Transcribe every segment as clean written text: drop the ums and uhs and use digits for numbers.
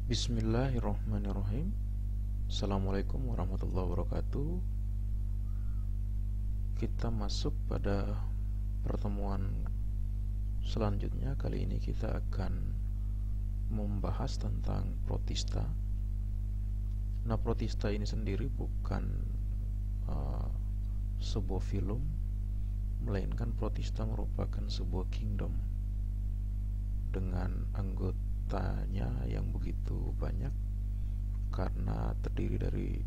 Bismillahirrahmanirrahim. Assalamualaikum warahmatullahi wabarakatuh. Kita masuk pada pertemuan selanjutnya. Kali ini kita akan membahas tentang protista. Nah, protista ini sendiri bukan sebuah film, melainkan protista merupakan sebuah kingdom dengan anggotanya yang begitu banyak karena terdiri dari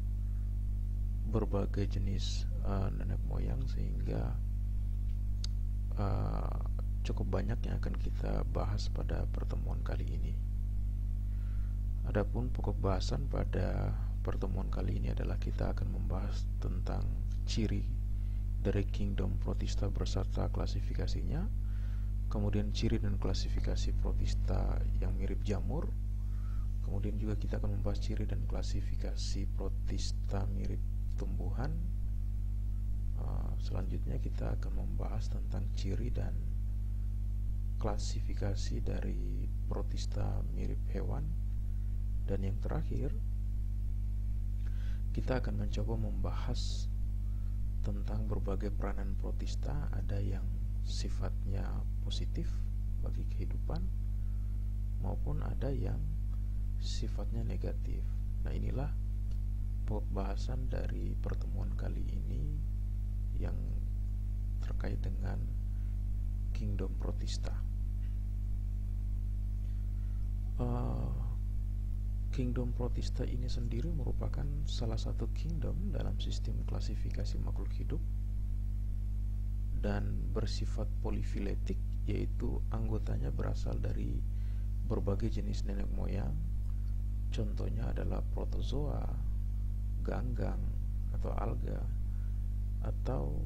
berbagai jenis nenek moyang, sehingga cukup banyak yang akan kita bahas pada pertemuan kali ini. Adapun pokok bahasan pada pertemuan kali ini adalah kita akan membahas tentang ciri dari kingdom protista beserta klasifikasinya, kemudian ciri dan klasifikasi protista yang mirip jamur. Kemudian juga kita akan membahas ciri dan klasifikasi protista mirip tumbuhan. Selanjutnya kita akan membahas tentang ciri dan klasifikasi dari protista mirip hewan. Dan yang terakhir, kita akan mencoba membahas tentang berbagai peranan protista. Ada yang sifatnya positif bagi kehidupan maupun ada yang sifatnya negatif. Nah, inilah pokok bahasan dari pertemuan kali ini yang terkait dengan kingdom protista. Kingdom protista ini sendiri merupakan salah satu kingdom dalam sistem klasifikasi makhluk hidup dan bersifat polifiletik, yaitu anggotanya berasal dari berbagai jenis nenek moyang. Contohnya adalah protozoa, ganggang atau alga, atau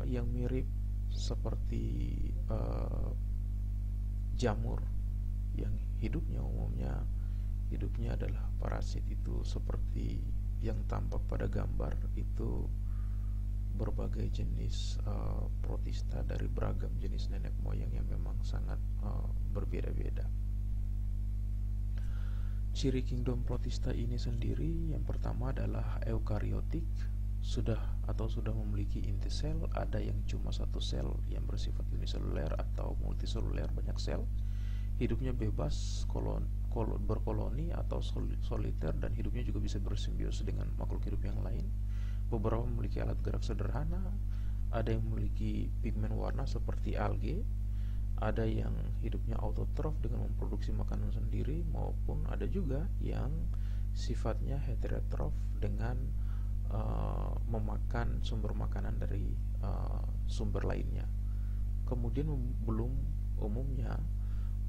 yang mirip seperti jamur yang hidupnya adalah parasit. Itu seperti yang tampak pada gambar itu, berbagai jenis protista dari beragam jenis nenek moyang yang memang sangat berbeda-beda. Ciri kingdom protista ini sendiri yang pertama adalah eukariotik, sudah memiliki inti sel. Ada yang cuma satu sel yang bersifat uniseluler atau multiseluler, banyak sel. Hidupnya bebas, berkoloni atau soliter, dan hidupnya juga bisa bersimbiosis dengan makhluk hidup yang lain. Beberapa memiliki alat gerak sederhana, ada yang memiliki pigmen warna seperti alge, ada yang hidupnya autotrof dengan memproduksi makanan sendiri, maupun ada juga yang sifatnya heterotrof dengan memakan sumber makanan dari sumber lainnya. Kemudian umumnya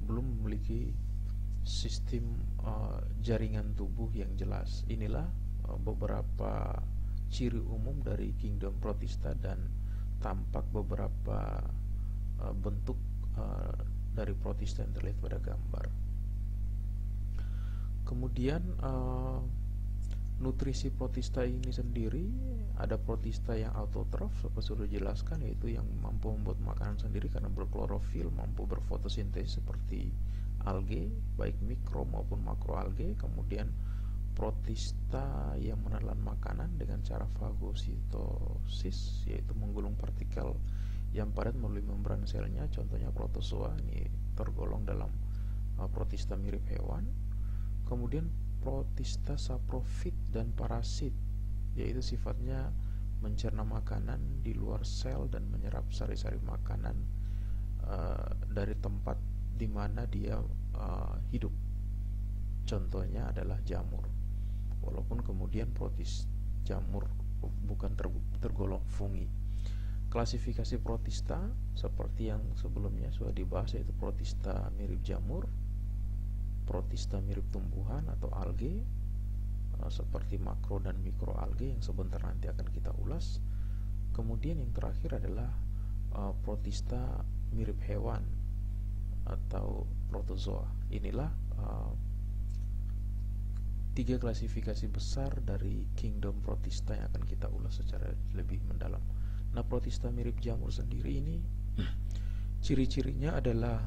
belum memiliki sistem jaringan tubuh yang jelas. Inilah beberapa ciri umum dari kingdom protista, dan tampak beberapa bentuk dari protista yang terlihat pada gambar. Kemudian nutrisi protista ini sendiri, ada protista yang autotrof seperti sudah dijelaskan, yaitu yang mampu membuat makanan sendiri karena berklorofil, mampu berfotosintesis seperti alge, baik mikro maupun makroalge. Kemudian protista yang menelan makanan dengan cara fagositosis, yaitu menggulung partikel yang padat melalui membran selnya, contohnya protozoa, ini tergolong dalam protista mirip hewan. Kemudian protista saprofit dan parasit, yaitu sifatnya mencerna makanan di luar sel dan menyerap sari-sari makanan dari tempat di mana dia hidup, contohnya adalah jamur. Walaupun kemudian jamur bukan tergolong fungi. Klasifikasi protista seperti yang sebelumnya sudah dibahas, yaitu protista mirip jamur, protista mirip tumbuhan atau alge, seperti makro dan mikroalge yang sebentar nanti akan kita ulas. Kemudian yang terakhir adalah protista mirip hewan atau protozoa. Inilah tiga klasifikasi besar dari kingdom protista yang akan kita ulas secara lebih mendalam. Nah, protista mirip jamur sendiri ini ciri-cirinya adalah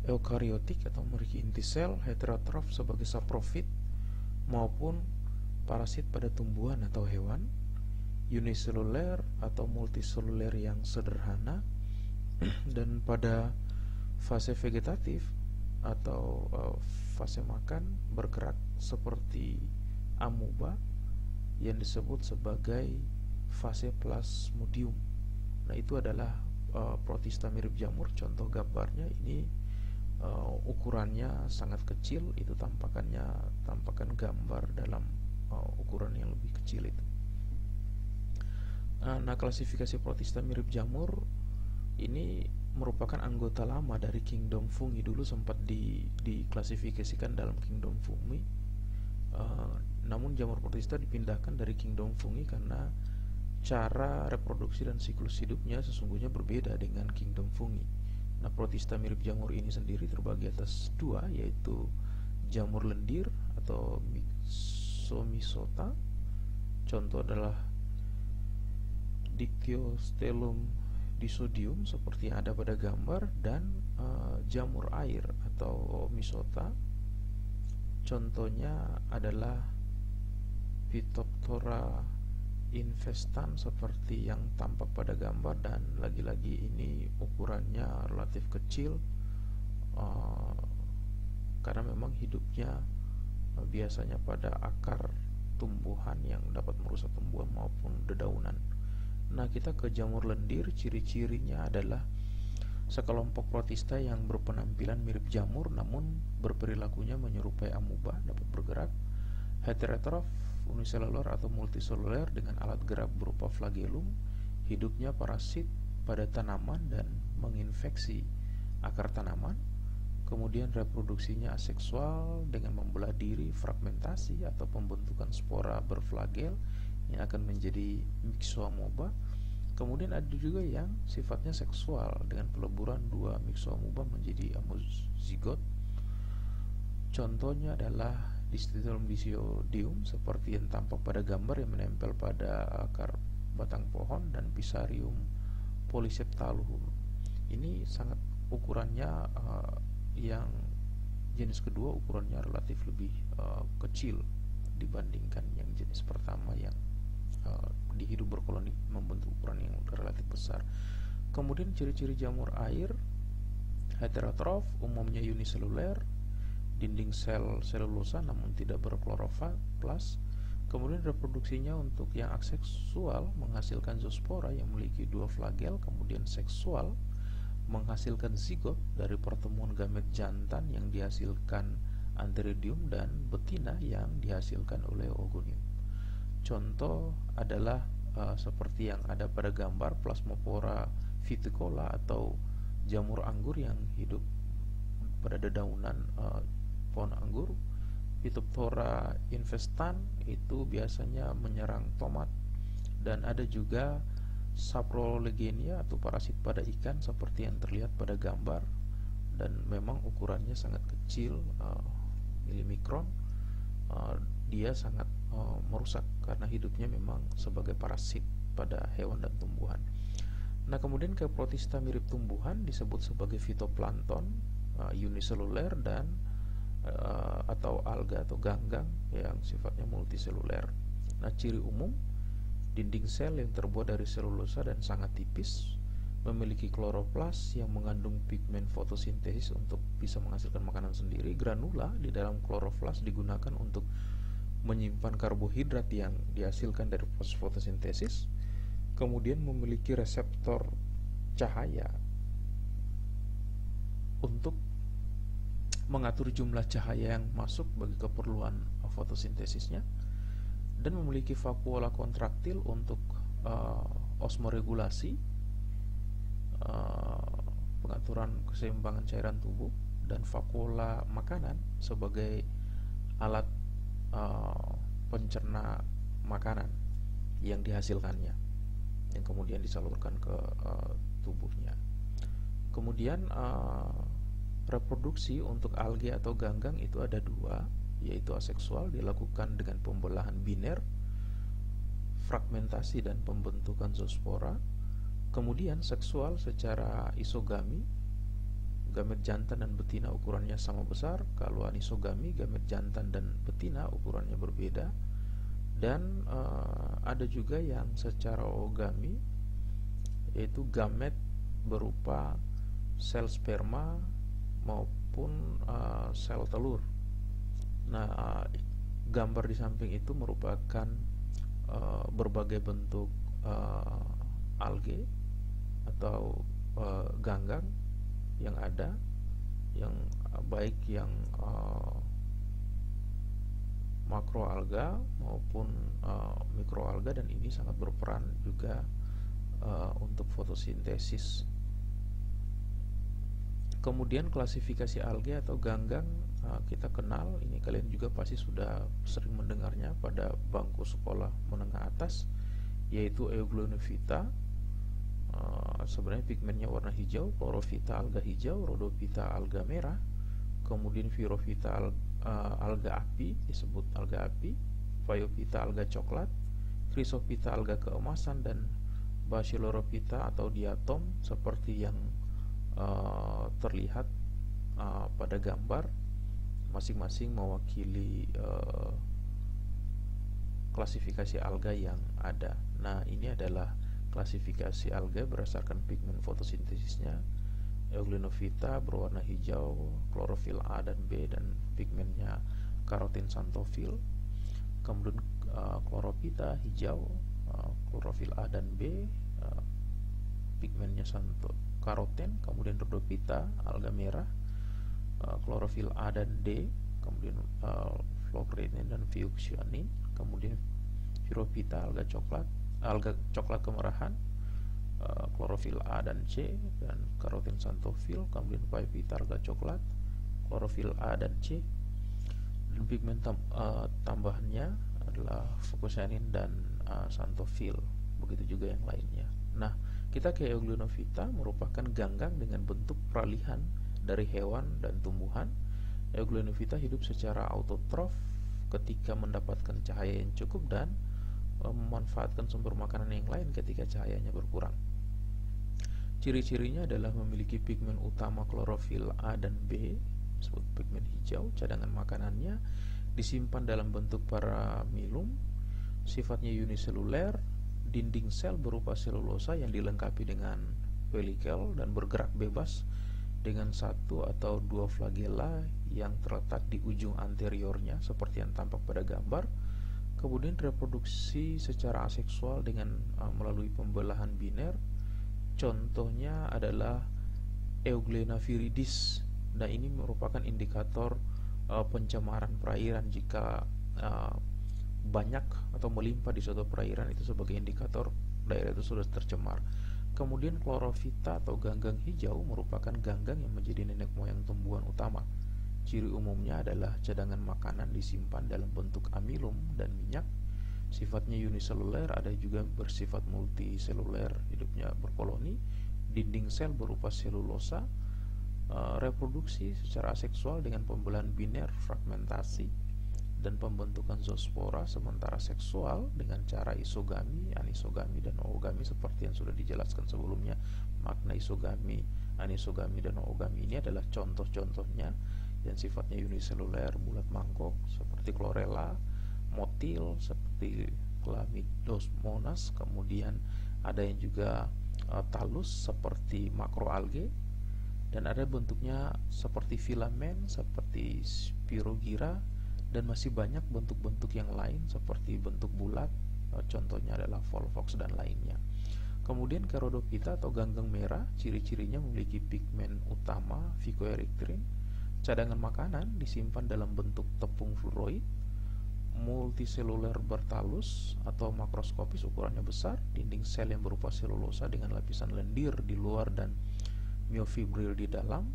eukariotik atau memiliki inti sel, heterotrof sebagai saprofit maupun parasit pada tumbuhan atau hewan, uniseluler atau multiseluler yang sederhana, dan pada fase vegetatif atau fase makan bergerak seperti amuba yang disebut sebagai fase plasmodium. Nah, itu adalah protista mirip jamur. Contoh gambarnya ini ukurannya sangat kecil, itu tampakan gambar dalam ukuran yang lebih kecil itu. Nah, klasifikasi protista mirip jamur ini merupakan anggota lama dari kingdom fungi. Dulu sempat diklasifikasikan dalam kingdom fungi, namun jamur protista dipindahkan dari kingdom fungi karena cara reproduksi dan siklus hidupnya sesungguhnya berbeda dengan kingdom fungi. Nah, protista mirip jamur ini sendiri terbagi atas dua, yaitu jamur lendir atau Myxomycota, contoh adalah Dictyostelium disodium seperti yang ada pada gambar, dan jamur air atau Myxota, contohnya adalah Phytophthora infestan seperti yang tampak pada gambar, dan lagi-lagi ini ukurannya relatif kecil karena memang hidupnya biasanya pada akar tumbuhan yang dapat merusak tumbuhan maupun dedaunan. Nah, kita ke jamur lendir. Ciri-cirinya adalah sekelompok protista yang berpenampilan mirip jamur namun berperilakunya menyerupai amuba, dapat bergerak, heterotrof, uniseluler atau multiseluler dengan alat gerak berupa flagellum, hidupnya parasit pada tanaman dan menginfeksi akar tanaman, kemudian reproduksinya aseksual dengan membelah diri, fragmentasi atau pembentukan spora berflagel yang akan menjadi myxoamoeba. Kemudian ada juga yang sifatnya seksual dengan peleburan dua myxoamoeba menjadi amozigot. Contohnya adalah Dictyostelium disodium seperti yang tampak pada gambar yang menempel pada akar batang pohon, dan Pisarium polyseptalum. Ini sangat ukurannya yang jenis kedua ukurannya relatif lebih kecil dibandingkan yang jenis pertama yang di hidup berkoloni membentuk ukuran yang relatif besar. Kemudian ciri-ciri jamur air, heterotrof, umumnya uniseluler, dinding sel selulosa namun tidak berkloroflas. Kemudian reproduksinya untuk yang aseksual menghasilkan zoospora yang memiliki dua flagel, kemudian seksual menghasilkan zigot dari pertemuan gamet jantan yang dihasilkan antheridium, dan betina yang dihasilkan oleh oogonium. Contoh adalah seperti yang ada pada gambar Plasmopora viticola atau jamur anggur yang hidup pada dedaunan pohon anggur. Phytophthora infestan itu biasanya menyerang tomat, dan ada juga Saprolegenia atau parasit pada ikan seperti yang terlihat pada gambar, dan memang ukurannya sangat kecil, milimikron. Dia sangat merusak karena hidupnya memang sebagai parasit pada hewan dan tumbuhan. Nah, kemudian ke protista mirip tumbuhan disebut sebagai fitoplankton, uniseluler, dan atau alga atau ganggang yang sifatnya multiseluler. Nah, ciri umum, dinding sel yang terbuat dari selulosa dan sangat tipis, memiliki kloroplas yang mengandung pigmen fotosintesis untuk bisa menghasilkan makanan sendiri. Granula di dalam kloroplas digunakan untuk menyimpan karbohidrat yang dihasilkan dari proses fotosintesis. Kemudian memiliki reseptor cahaya untuk mengatur jumlah cahaya yang masuk bagi keperluan fotosintesisnya, dan memiliki vakuola kontraktil untuk osmoregulasi, pengaturan keseimbangan cairan tubuh, dan vakuola makanan sebagai alat pencerna makanan yang dihasilkannya, yang kemudian disalurkan ke tubuhnya. Kemudian reproduksi untuk alge atau ganggang itu ada dua, yaitu aseksual dilakukan dengan pembelahan biner, fragmentasi dan pembentukan zoospora. Kemudian seksual secara isogami, gamet jantan dan betina ukurannya sama besar. Kalau anisogami, gamet jantan dan betina ukurannya berbeda. Dan ada juga yang secara ogami, yaitu gamet berupa sel sperma maupun sel telur. Nah, gambar di samping itu merupakan berbagai bentuk alge atau ganggang yang ada, yang baik yang makroalga maupun mikroalga, dan ini sangat berperan juga untuk fotosintesis. Kemudian klasifikasi alge atau ganggang kita kenal, ini kalian juga pasti sudah sering mendengarnya pada bangku sekolah menengah atas, yaitu Euglenovita. Sebenarnya pigmennya warna hijau, Chlorophyta alga hijau, Rhodophyta alga merah, kemudian Pyrrhophyta alga api, disebut alga api, Phaeophyta alga coklat, Chrysophyta alga keemasan, dan Bachellorophyta atau diatom seperti yang terlihat pada gambar, masing-masing mewakili klasifikasi alga yang ada. Nah, ini adalah klasifikasi alga berdasarkan pigmen fotosintesisnya. Euglenovita berwarna hijau, klorofil A dan B, dan pigmennya karotin xanthophyll. Kemudian Chlorophyta hijau, klorofil A dan B, pigmennya karoten. Kemudian Rhodophyta alga merah, klorofil A dan D, kemudian flocretin dan fuchsianin. Kemudian Pyrrhophyta alga coklat kemerahan, klorofil A dan C, dan karotin xanthophyll. Kemudian Phaeophyta alga coklat, klorofil A dan C, dan pigmen tambahannya adalah fuchsianin dan xanthophyll. Begitu juga yang lainnya. Nah, kita ke Euglenovita merupakan ganggang dengan bentuk peralihan dari hewan dan tumbuhan. Euglenovita hidup secara autotrof ketika mendapatkan cahaya yang cukup dan memanfaatkan sumber makanan yang lain ketika cahayanya berkurang. Ciri-cirinya adalah memiliki pigmen utama klorofil A dan B, disebut pigmen hijau. Cadangan makanannya disimpan dalam bentuk paramilum, sifatnya uniseluler, dinding sel berupa selulosa yang dilengkapi dengan pelikel dan bergerak bebas dengan satu atau dua flagella yang terletak di ujung anteriornya seperti yang tampak pada gambar. Kemudian reproduksi secara aseksual dengan melalui pembelahan biner. Contohnya adalah Euglena viridis. Nah, ini merupakan indikator pencemaran perairan. Jika banyak atau melimpah di suatu perairan, itu sebagai indikator daerah itu sudah tercemar. Kemudian Chlorophyta atau ganggang hijau merupakan ganggang yang menjadi nenek moyang tumbuhan utama. Ciri umumnya adalah cadangan makanan disimpan dalam bentuk amilum dan minyak. Sifatnya uniseluler, ada juga bersifat multiseluler, hidupnya berkoloni. Dinding sel berupa selulosa. Reproduksi secara aseksual dengan pembelahan biner, fragmentasi, dan pembentukan zoospora. Sementara seksual dengan cara isogami, anisogami, dan oogami seperti yang sudah dijelaskan sebelumnya. Makna isogami, anisogami, dan oogami ini adalah contoh-contohnya yang sifatnya uniseluler, bulat mangkok seperti chlorella, motil seperti chlamydosmonas. Kemudian ada yang juga talus seperti makroalge, dan ada bentuknya seperti filamen seperti spirogyra, dan masih banyak bentuk-bentuk yang lain seperti bentuk bulat, contohnya adalah volvox dan lainnya. Kemudian Rhodophyta atau ganggang merah, ciri-cirinya memiliki pigmen utama phycoerythrin. Cadangan makanan disimpan dalam bentuk tepung fluoroid, multiseluler bertalus atau makroskopis, ukurannya besar, dinding sel yang berupa selulosa dengan lapisan lendir di luar dan myofibril di dalam.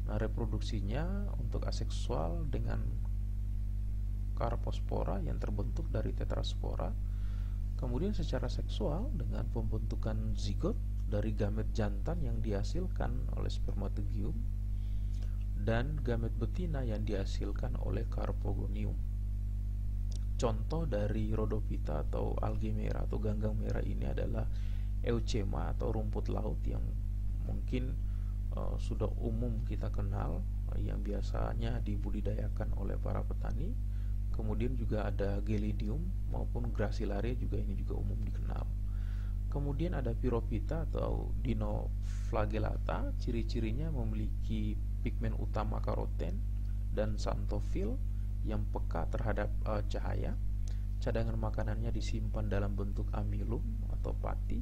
Nah, reproduksinya untuk aseksual dengan Carpospora yang terbentuk dari tetraspora. Kemudian secara seksual dengan pembentukan zigot dari gamet jantan yang dihasilkan oleh spermatogium dan gamet betina yang dihasilkan oleh Carpogonium. Contoh dari Rhodophyta atau alge merah atau ganggang merah ini adalah Eucema atau rumput laut yang mungkin sudah umum kita kenal, yang biasanya dibudidayakan oleh para petani. Kemudian juga ada Gelidium maupun Gracilaria, juga ini juga umum dikenal. Kemudian ada Pyrophyta atau Dinoflagellata, ciri-cirinya memiliki pigmen utama karoten dan xanthofil yang peka terhadap cahaya. Cadangan makanannya disimpan dalam bentuk amilum atau pati.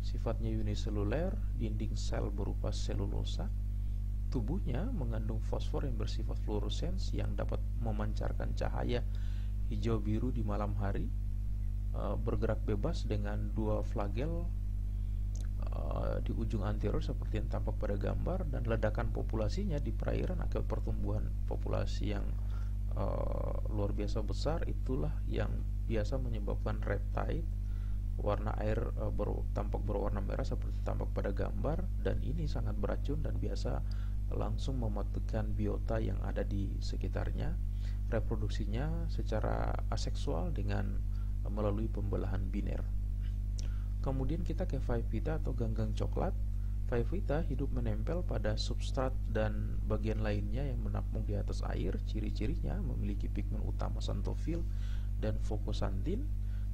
Sifatnya uniseluler, dinding sel berupa selulosa. Tubuhnya mengandung fosfor yang bersifat fluoresens yang dapat memancarkan cahaya hijau biru di malam hari. Bergerak bebas dengan dua flagel di ujung anterior seperti yang tampak pada gambar, dan ledakan populasinya di perairan akibat pertumbuhan populasi yang luar biasa besar. Itulah yang biasa menyebabkan red tide, warna air tampak berwarna merah seperti tampak pada gambar, dan ini sangat beracun dan biasa langsung mematikan biota yang ada di sekitarnya. Reproduksinya secara aseksual dengan melalui pembelahan biner. Kemudian kita ke Phaeophyta atau ganggang coklat. Phaeophyta hidup menempel pada substrat dan bagian lainnya yang menampung di atas air. Ciri-cirinya memiliki pigmen utama xanthofil dan focosantin.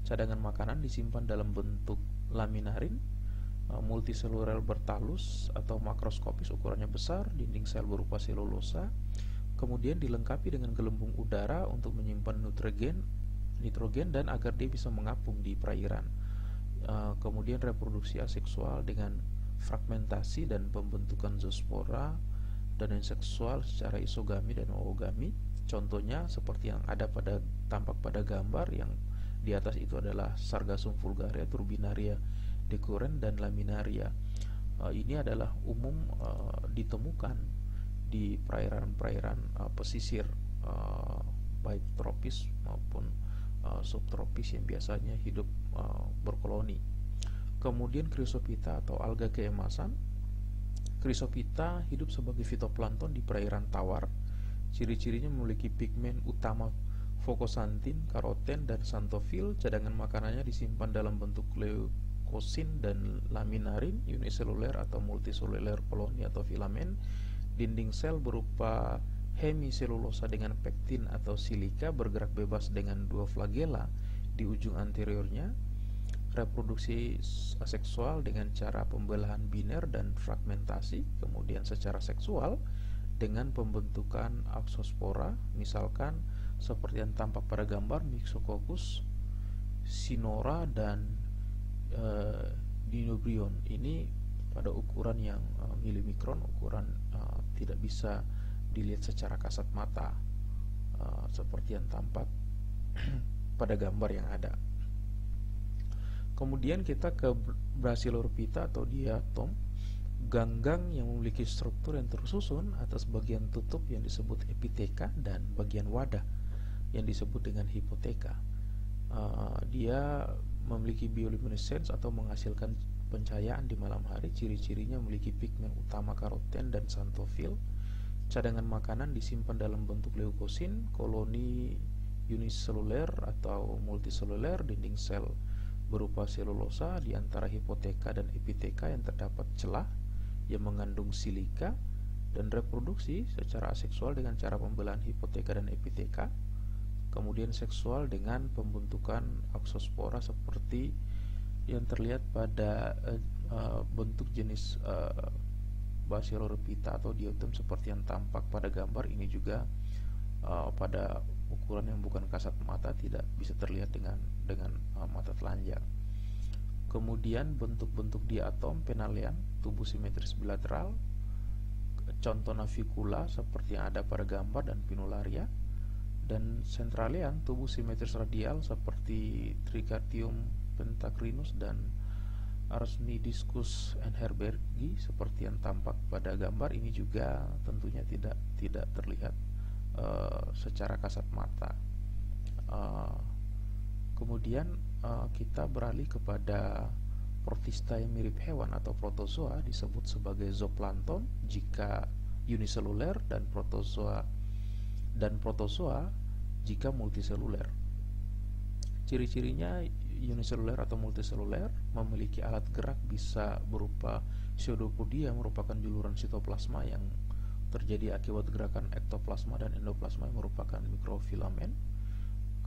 Cadangan makanan disimpan dalam bentuk laminarin, multiseluler bertalus atau makroskopis, ukurannya besar, dinding sel berupa selulosa. Kemudian dilengkapi dengan gelembung udara untuk menyimpan nitrogen dan agar dia bisa mengapung di perairan. Kemudian reproduksi aseksual dengan fragmentasi dan pembentukan zoospora, dan yang seksual secara isogami dan oogami. Contohnya seperti yang tampak pada gambar yang di atas itu adalah Sargassum vulgare, Turbinaria decurrens, dan Laminaria. Ini adalah umum ditemukan di perairan-perairan pesisir, baik tropis maupun subtropis yang biasanya hidup berkoloni. Kemudian Chrysophyta atau alga keemasan. Chrysophyta hidup sebagai fitoplankton di perairan tawar. Ciri-cirinya memiliki pigmen utama focosantin, karoten, dan xanthofil. Cadangan makanannya disimpan dalam bentuk leukosin dan laminarin, uniseluler atau multiseluler koloni atau filamen. Dinding sel berupa hemiselulosa dengan pektin atau silika, bergerak bebas dengan dua flagella di ujung anteriornya. Reproduksi aseksual dengan cara pembelahan biner dan fragmentasi. Kemudian secara seksual dengan pembentukan axospora, misalkan seperti yang tampak pada gambar Myxococcus sinora dan Dinobrion. Ini pada ukuran yang milimikron, ukuran tidak bisa dilihat secara kasat mata, seperti yang tampak pada gambar yang ada. Kemudian kita ke Brachylorophyta atau diatom, ganggang yang memiliki struktur yang tersusun atas bagian tutup yang disebut epiteka dan bagian wadah yang disebut dengan hipoteka. Dia memiliki bioluminescence atau menghasilkan pencahayaan di malam hari. Ciri-cirinya memiliki pigmen utama karoten dan xanthofil. Cadangan makanan disimpan dalam bentuk leukosin, koloni uniseluler atau multiseluler, dinding sel berupa selulosa. Di antara hipoteka dan epiteka yang terdapat celah yang mengandung silika, dan reproduksi secara aseksual dengan cara pembelahan hipoteka dan epiteka. Kemudian seksual dengan pembentukan axospora seperti yang terlihat pada bentuk jenis Brachylorophyta atau diatom seperti yang tampak pada gambar. Ini juga pada ukuran yang bukan kasat mata, tidak bisa terlihat dengan mata telanjang. Kemudian bentuk-bentuk diatom penalean, tubuh simetris bilateral, contoh navicula seperti yang ada pada gambar dan pinularia, dan centralean, tubuh simetris radial seperti Trichatium pentacrinus dan Arsnidiscus enherbergi seperti yang tampak pada gambar. Ini juga tentunya tidak terlihat secara kasat mata. Kemudian kita beralih kepada protista yang mirip hewan atau protozoa, disebut sebagai zooplankton jika uniseluler, dan protozoa jika multiseluler. Ciri-cirinya uniseluler atau multiseluler, memiliki alat gerak bisa berupa pseudopodia, merupakan juluran sitoplasma yang terjadi akibat gerakan ektoplasma dan endoplasma yang merupakan mikrofilamen.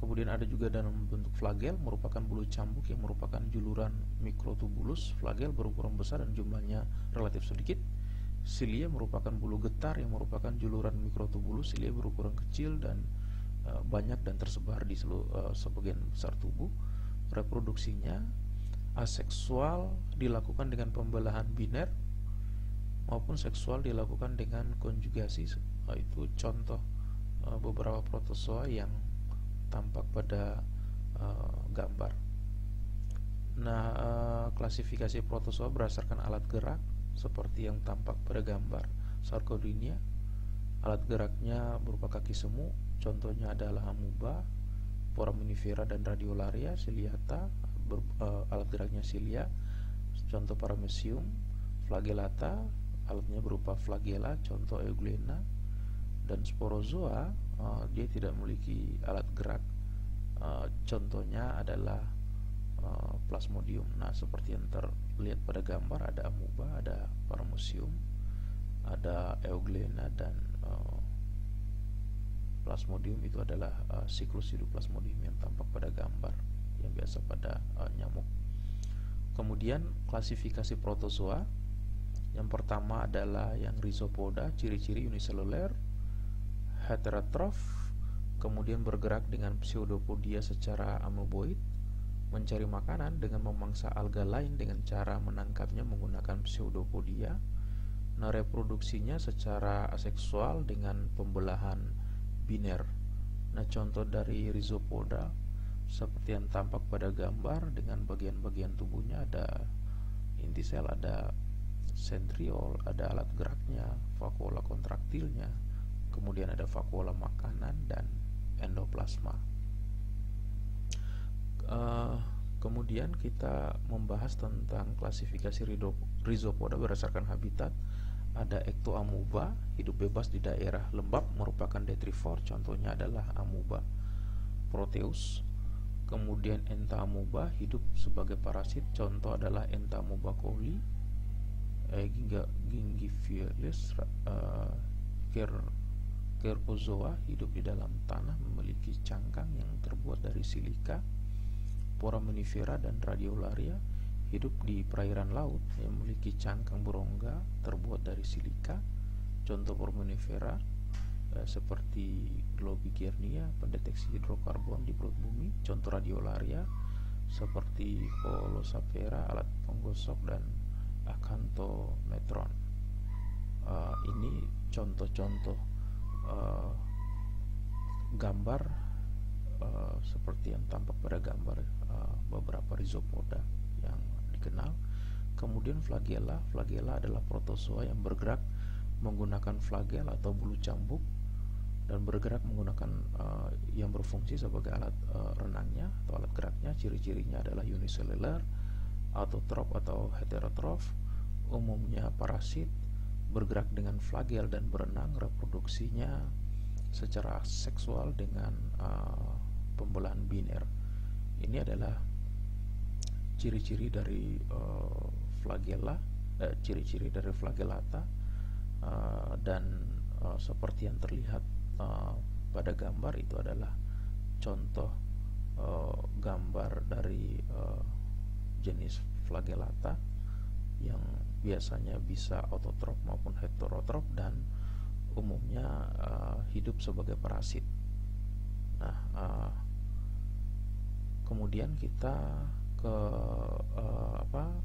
Kemudian ada juga dalam bentuk flagel, merupakan bulu cambuk yang merupakan juluran mikrotubulus. Flagel berukuran besar dan jumlahnya relatif sedikit. Cilia merupakan bulu getar yang merupakan juluran mikrotubulus. Cilia berukuran kecil dan banyak dan tersebar di sebagian besar tubuh. Reproduksinya aseksual dilakukan dengan pembelahan biner maupun seksual dilakukan dengan konjugasi. Itu contoh beberapa protozoa yang tampak pada gambar. Nah, klasifikasi protozoa berdasarkan alat gerak seperti yang tampak pada gambar Sarcodinia. Alat geraknya berupa kaki semu, contohnya adalah amuba, foraminifera dan radiolaria. Ciliata, alat geraknya cilia, contoh paramecium. Flagellata, alatnya berupa flagella, contoh euglena. Dan sporozoa, dia tidak memiliki alat gerak, contohnya adalah plasmodium. Nah, seperti yang terlihat pada gambar, ada amuba, ada paramecium, ada euglena, dan plasmodium itu adalah siklus hidup plasmodium yang tampak pada gambar yang biasa pada nyamuk. Kemudian klasifikasi protozoa, yang pertama adalah yang rhizopoda, ciri-ciri uniseluler, heterotrof, kemudian bergerak dengan pseudopodia secara amoeboid, mencari makanan dengan memangsa alga lain dengan cara menangkapnya menggunakan pseudopodia. Nah, reproduksinya secara aseksual dengan pembelahan biner. Nah, contoh dari rhizopoda seperti yang tampak pada gambar, dengan bagian-bagian tubuhnya ada inti sel, ada sentriol, ada alat geraknya, vakuola kontraktilnya, kemudian ada vakuola makanan dan endoplasma. Kemudian kita membahas tentang klasifikasi rhizopoda berdasarkan habitat. Ada ectoamuba, hidup bebas di daerah lembab, merupakan detrivor, contohnya adalah amuba proteus. Kemudian entamuba, hidup sebagai parasit, contoh adalah entamuba coli. Gingivilis, Kerpozoa, hidup di dalam tanah, memiliki cangkang yang terbuat dari silika. Foraminifera dan radiolaria, hidup di perairan laut yang memiliki cangkang berongga terbuat dari silika. Contoh foraminifera seperti Globigernia, pendeteksi hidrokarbon di perut bumi. Contoh radiolaria seperti Holosapera, alat penggosok, dan Acanthometron. Ini contoh-contoh gambar seperti yang tampak pada gambar beberapa rhizopoda yang dikenal. Kemudian flagella adalah protozoa yang bergerak menggunakan flagel atau bulu cambuk dan bergerak menggunakan yang berfungsi sebagai alat renangnya atau alat geraknya. Ciri-cirinya adalah uniseluler, autotrof atau heterotrof, umumnya parasit, bergerak dengan flagel dan berenang. Reproduksinya secara seksual dengan pembelahan biner. Ini adalah ciri-ciri dari flagella, ciri-ciri dari flagellata, dan seperti yang terlihat pada gambar itu adalah contoh gambar dari jenis flagellata yang biasanya bisa autotrof maupun heterotrof dan umumnya hidup sebagai parasit. Nah, kemudian kita ke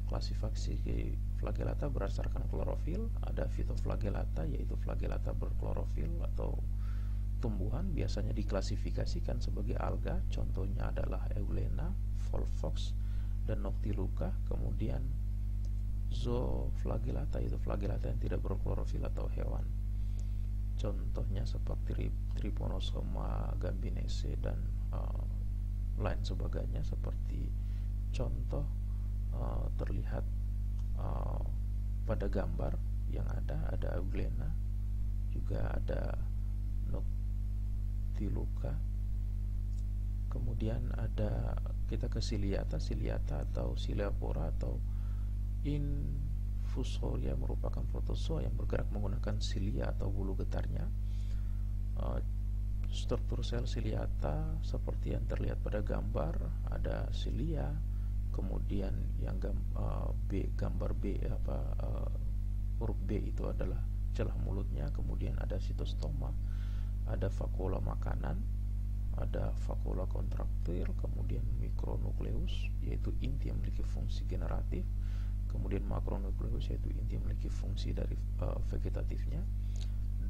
klasifikasi flagellata berdasarkan klorofil. Ada phytoflagellata, yaitu flagellata berklorofil atau tumbuhan, biasanya diklasifikasikan sebagai alga. Contohnya adalah euglena, volvox, dan noctiluca. Kemudian zooflagellata, yaitu flagellata yang tidak berklorofil atau hewan. Contohnya seperti Trypanosoma gambinense dan lain sebagainya. Seperti contoh terlihat pada gambar yang ada euglena, juga ada noctiluca, Kemudian ada kita ke ciliata atau Ciliapora atau Infusoria merupakan protozoa yang bergerak menggunakan silia atau bulu getarnya. Struktur sel ciliata seperti yang terlihat pada gambar, ada silia, kemudian yang gambar B huruf B itu adalah celah mulutnya, kemudian ada sitostoma, ada vakuola makanan, ada vakuola kontraktil, kemudian mikronukleus yaitu inti yang memiliki fungsi generatif, kemudian makronukleus yaitu inti yang memiliki fungsi dari vegetatifnya,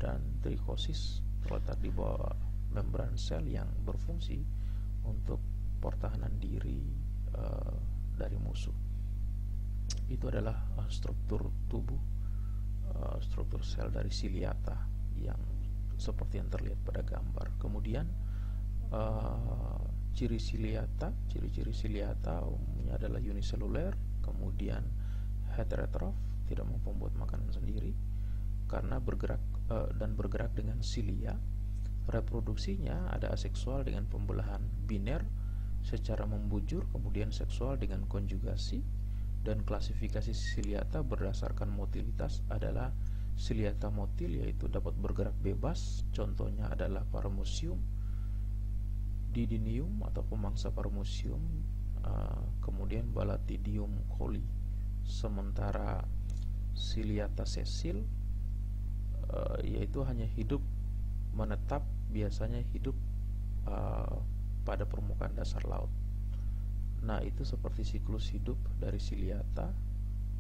dan trikosis terletak di bawah membran sel yang berfungsi untuk pertahanan diri dari musuh. Itu adalah struktur tubuh, struktur sel dari ciliata yang seperti yang terlihat pada gambar. Kemudian ciri-ciri ciliata umumnya adalah uniseluler, kemudian heterotrof, tidak mampu membuat makanan sendiri karena bergerak dengan silia. Reproduksinya ada aseksual dengan pembelahan biner secara membujur, kemudian seksual dengan konjugasi, dan klasifikasi ciliata berdasarkan motilitas adalah ciliata motil yaitu dapat bergerak bebas, contohnya adalah Paramuseum, Didinium atau pemangsa Paramuseum, kemudian Balatidium coli. Sementara ciliata sessil yaitu hanya hidup menetap, biasanya hidup pada permukaan dasar laut. Nah, itu seperti siklus hidup dari ciliata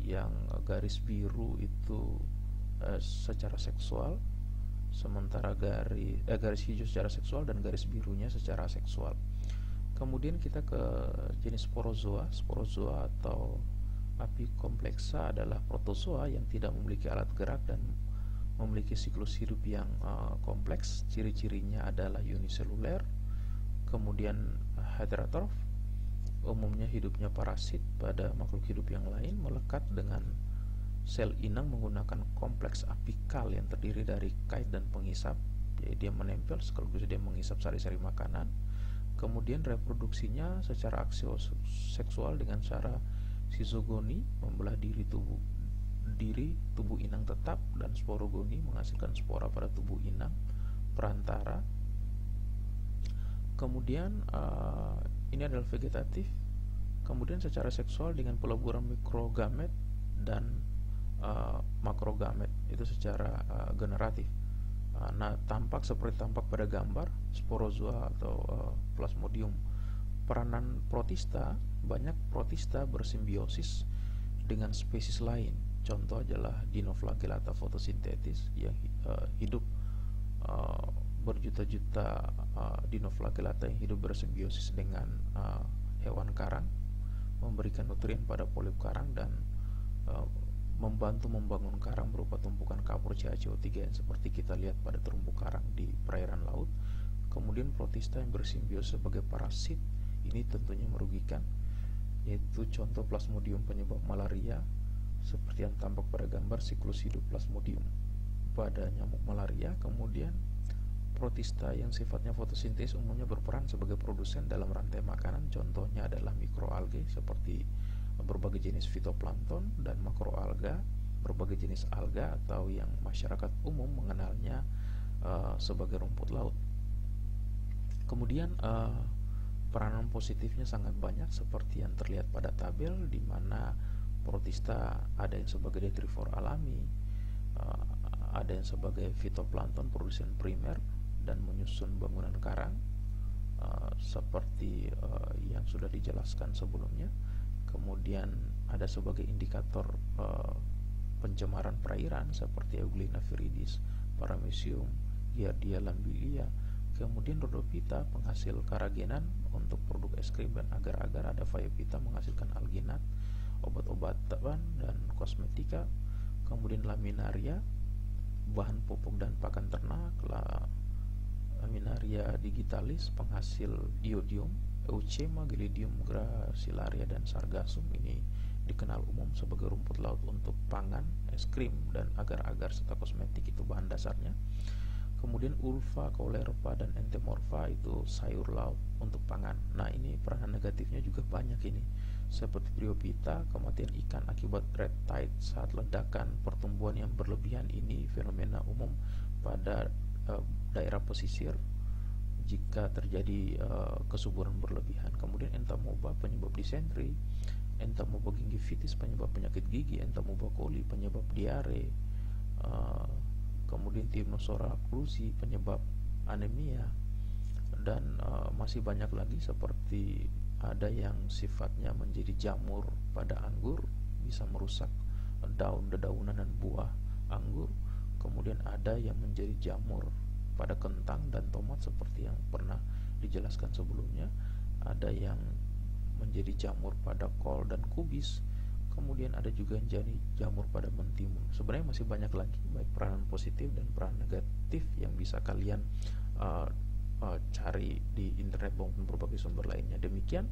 yang garis biru itu secara seksual, sementara garis hijau secara seksual dan garis birunya secara seksual. Kemudian kita ke jenis sporozoa. Sporozoa atau apikompleksa adalah protozoa yang tidak memiliki alat gerak dan memiliki siklus hidup yang kompleks. Ciri-cirinya adalah uniseluler, kemudian heterotrof, umumnya hidupnya parasit pada makhluk hidup yang lain, melekat dengan sel inang menggunakan kompleks apikal yang terdiri dari kait dan pengisap. Jadi dia menempel sekaligus dia mengisap sari-sari makanan. Kemudian reproduksinya secara aksioseksual dengan cara sizogoni, membelah diri tubuh inang tetap, dan sporogoni menghasilkan spora pada tubuh inang perantara. Kemudian ini adalah vegetatif. Kemudian secara seksual dengan peleburan mikrogamet dan makrogamet itu secara generatif. Nah, tampak pada gambar sporozoa atau plasmodium. Peranan protista, banyak protista bersimbiosis dengan spesies lain. Contoh adalah Dinoflagellata fotosintetis yang hidup berjuta-juta Dinoflagellata yang hidup bersimbiosis dengan hewan karang, memberikan nutrien pada polip karang dan membantu membangun karang berupa tumpukan kapur CaCO3 yang seperti kita lihat pada terumbu karang di perairan laut. Kemudian protista yang bersimbiosis sebagai parasit, ini tentunya merugikan, yaitu contoh Plasmodium penyebab malaria seperti yang tampak pada gambar siklus hidup Plasmodium pada nyamuk malaria. Kemudian protista yang sifatnya fotosintesis umumnya berperan sebagai produsen dalam rantai makanan, contohnya adalah mikroalgae seperti berbagai jenis fitoplankton, dan makroalga berbagai jenis alga atau yang masyarakat umum mengenalnya sebagai rumput laut. Kemudian peranan positifnya sangat banyak seperti yang terlihat pada tabel, di mana protista ada yang sebagai detrivor alami, ada yang sebagai fitoplankton produsen primer dan menyusun bangunan karang seperti yang sudah dijelaskan sebelumnya. Kemudian ada sebagai indikator pencemaran perairan seperti Euglena viridis, Paramuseum, Giardia lambelia. Kemudian Rhodophyta penghasil karagenan untuk produk es krim, dan agar-agar ada Phaeophyta menghasilkan alginat, obat-obatan dan kosmetika. Kemudian Laminaria bahan pupuk dan pakan ternak, Laminaria digitalis penghasil iodium, Eucema, Gelidium, Gracilaria dan Sargassum ini dikenal umum sebagai rumput laut untuk pangan, es krim, dan agar-agar serta kosmetik itu bahan dasarnya. Kemudian ulva, kaulerpa, dan entomorpha itu sayur laut untuk pangan. Nah, ini peranan negatifnya juga banyak ini. Seperti Bryophyta, kematian ikan akibat red tide saat ledakan pertumbuhan yang berlebihan ini fenomena umum pada daerah pesisir jika terjadi kesuburan berlebihan. Kemudian Entamoeba penyebab disentri, Entamoeba gingivitis penyebab penyakit gigi, Entamoeba coli penyebab diare, kemudian Typhnosora clusi penyebab anemia, dan masih banyak lagi seperti ada yang sifatnya menjadi jamur pada anggur, bisa merusak daun, dedaunan, dan buah anggur. Kemudian ada yang menjadi jamur pada kentang dan tomat seperti yang pernah dijelaskan sebelumnya. Ada yang menjadi jamur pada kol dan kubis. Kemudian ada juga yang jadi jamur pada mentimun. Sebenarnya masih banyak lagi baik peranan positif dan peranan negatif yang bisa kalian cari di internet maupun berbagai sumber lainnya. Demikian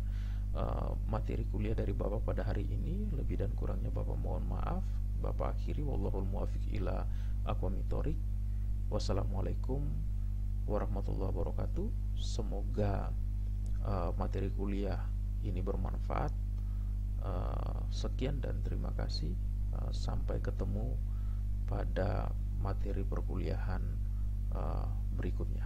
materi kuliah dari Bapak pada hari ini. Lebih dan kurangnya Bapak mohon maaf. Bapak akhiri, wallahul muwaffiq ila aqwamit thoriq. Wassalamualaikum warahmatullahi wabarakatuh. Semoga materi kuliah ini bermanfaat. Sekian dan terima kasih. Sampai ketemu pada materi perkuliahan berikutnya.